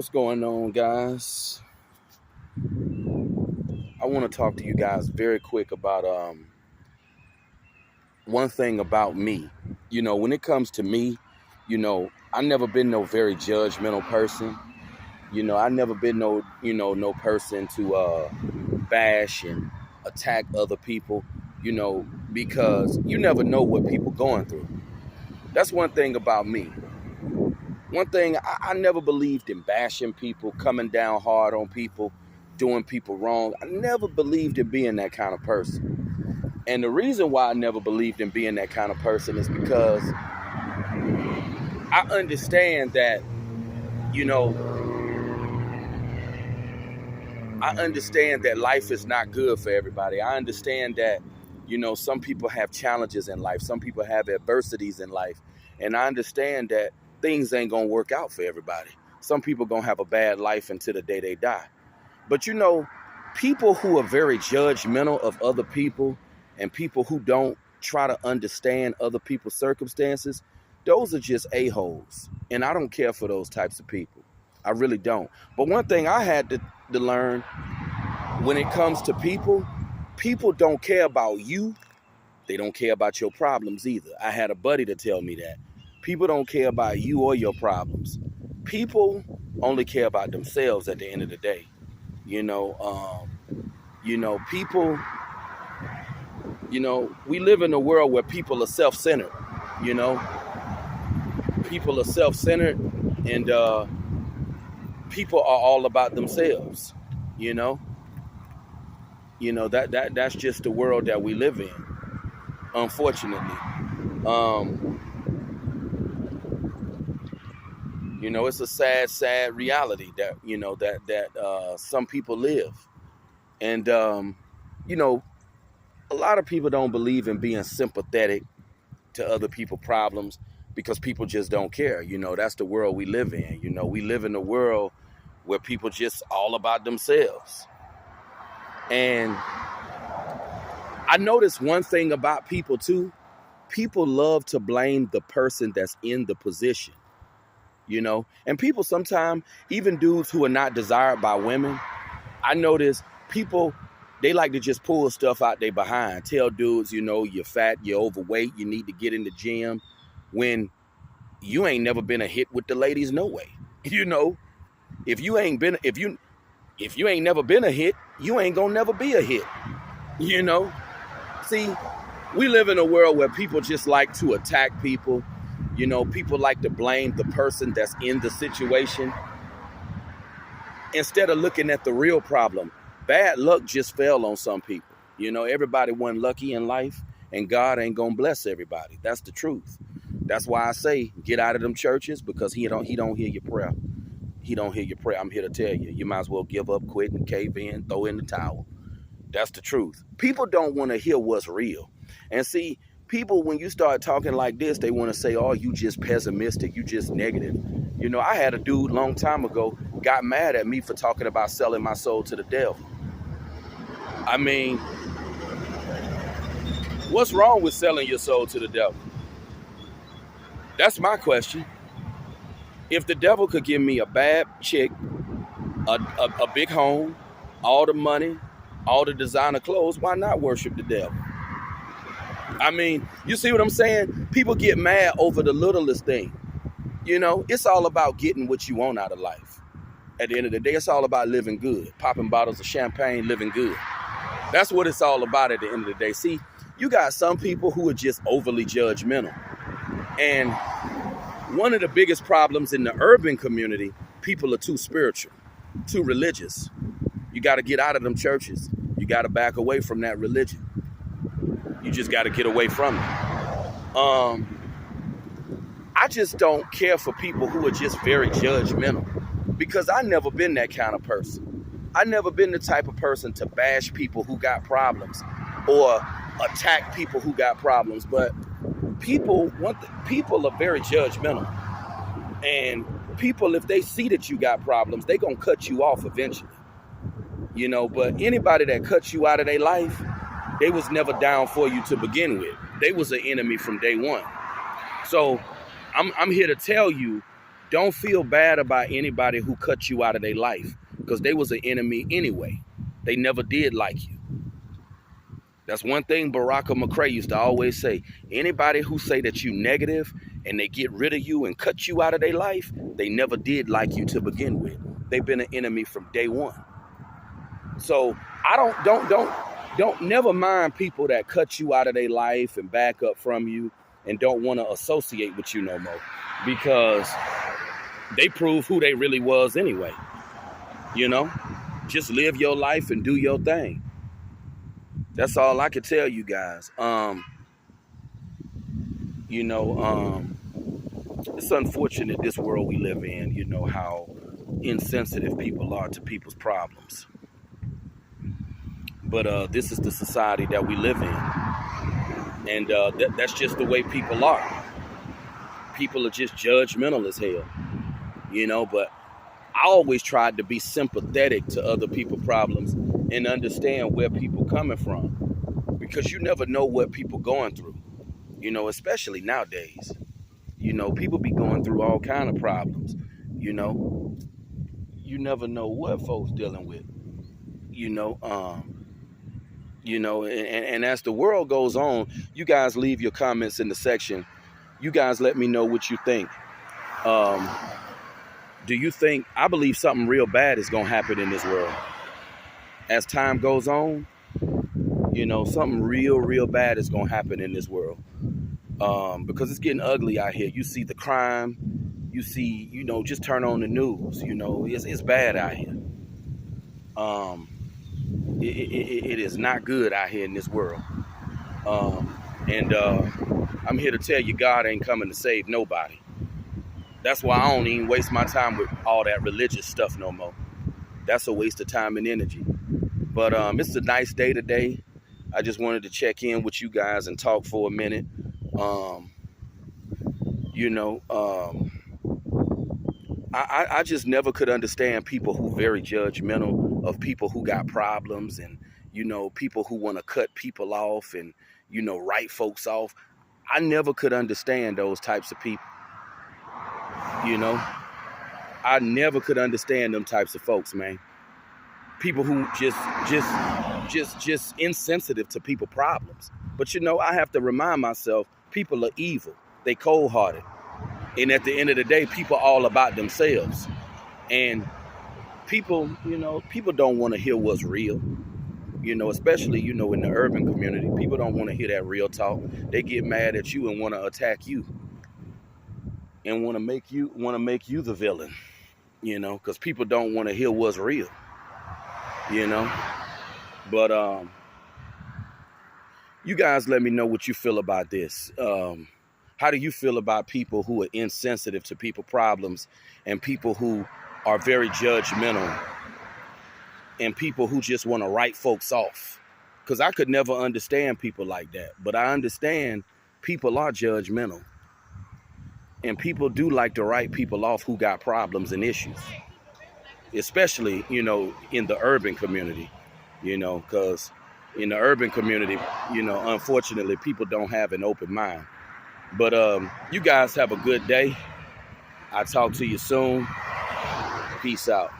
What's going on, guys? I want to talk to you guys very quick about one thing about me. When it comes to me, I never been no very judgmental person. I never been no person to bash and attack other people, because you never know what people going through. That's one thing about me. One thing, I never believed in bashing people, coming down hard on people, doing people wrong. I never believed in being that kind of person. And the reason why I never believed in being that kind of person is because I understand that, you know, I understand that life is not good for everybody. I understand that, some people have challenges in life. Some people have adversities in life. And I understand that things ain't going to work out for everybody. Some people going to have a bad life until the day they die. But, people who are very judgmental of other people and people who don't try to understand other people's circumstances, those are just a-holes. And I don't care for those types of people. I really don't. But one thing I had to learn when it comes to people don't care about you. They don't care about your problems either. I had a buddy to tell me that. People don't care about you or your problems. People only care about themselves at the end of the day. People, we live in a world where people are self-centered, People are self-centered and people are all about themselves, that's just the world that we live in, unfortunately. It's a sad reality that, that some people live. And, a lot of people don't believe in being sympathetic to other people's problems because people just don't care. That's the world we live in. We live in a world where people just all about themselves. And I noticed one thing about people too. People love to blame the person that's in the position. And people sometimes, even dudes who are not desired by women, I notice people, they like to just pull stuff out their behind. Tell dudes, you're fat, you're overweight, you need to get in the gym, when you ain't never been a hit with the ladies, no way. If you ain't never been a hit, you ain't gonna never be a hit. See, we live in a world where people just like to attack people. People like to blame the person that's in the situation instead of looking at the real problem. Bad luck just fell on some people. Everybody wasn't lucky in life, and God ain't gonna bless everybody. That's the truth. That's why I say get out of them churches, because he don't hear your prayer. He don't hear your prayer. I'm here to tell you, you might as well give up, quit, and cave in, throw in the towel. That's the truth. People don't want to hear what's real. And see, people, when you start talking like this, they want to say, oh, you just pessimistic, you just negative. I had a dude a long time ago got mad at me for talking about selling my soul to the devil. I mean, what's wrong with selling your soul to the devil? That's my question. If the devil could give me a bad chick, a big home, all the money, all the designer clothes, why not worship the devil? I mean, you see what I'm saying? People get mad over the littlest thing. It's all about getting what you want out of life. At the end of the day, it's all about living good, popping bottles of champagne, living good. That's what it's all about at the end of the day. See, you got some people who are just overly judgmental. And one of the biggest problems in the urban community, people are too spiritual, too religious. You got to get out of them churches. You got to back away from that religion. You just got to get away from it. I just don't care for people who are just very judgmental, because I never been that kind of person. I never been the type of person to bash people who got problems or attack people who got problems. But people are very judgmental. And people, if they see that you got problems, they gonna cut you off eventually. But anybody that cuts you out of their life, they was never down for you to begin with. They was an enemy from day one. So I'm here to tell you, don't feel bad about anybody who cut you out of their life, because they was an enemy anyway. They never did like you. That's one thing Baraka McCray used to always say. Anybody who say that you negative and they get rid of you and cut you out of their life, they never did like you to begin with. They've been an enemy from day one. So I don't never mind people that cut you out of their life and back up from you and don't want to associate with you no more, because they prove who they really was anyway. You know, just live your life and do your thing. That's all I can tell you guys. It's unfortunate this world we live in, you know, how insensitive people are to people's problems. But this is the society that we live in. And that's just the way people are. People are just judgmental as hell, you know, but I always tried to be sympathetic to other people's problems and understand where people coming from, because you never know what people going through, you know, especially nowadays. You know, people be going through all kind of problems, you know. You never know what folks dealing with, you know. And as the world goes on, you guys leave your comments in the section. You guys let me know what you think. Do you think, I believe something real bad is going to happen in this world. As time goes on, you know, something real bad is going to happen in this world. Because it's getting ugly out here. You see the crime. You see, you know, just turn on the news. You know, it's bad out here. It is not good out here in this world. I'm here to tell you, God ain't coming to save nobody. That's why I don't even waste my time with all that religious stuff no more. That's a waste of time and energy. But it's a nice day today. I just wanted to check in with you guys and talk for a minute. I just never could understand people who very judgmental of people who got problems, and, you know, people who want to cut people off and, you know, write folks off. I never could understand those types of people. You know, I never could understand them types of folks, man. People who just insensitive to people's problems. But, you know, I have to remind myself, people are evil. They cold-hearted. And at the end of the day, people are all about themselves. And people, you know, people don't want to hear what's real. You know, especially, you know, in the urban community, people don't want to hear that real talk. They get mad at you and want to attack you. And want to make you the villain, you know, because people don't want to hear what's real, you know. But you guys let me know what you feel about this. How do you feel about people who are insensitive to people's problems, and people who are very judgmental, and people who just want to write folks off? Because I could never understand people like that. But I understand people are judgmental. And people do like to write people off who got problems and issues, especially, you know, in the urban community, you know, because in the urban community, you know, unfortunately, people don't have an open mind. But you guys have a good day. I'll talk to you soon. Peace out.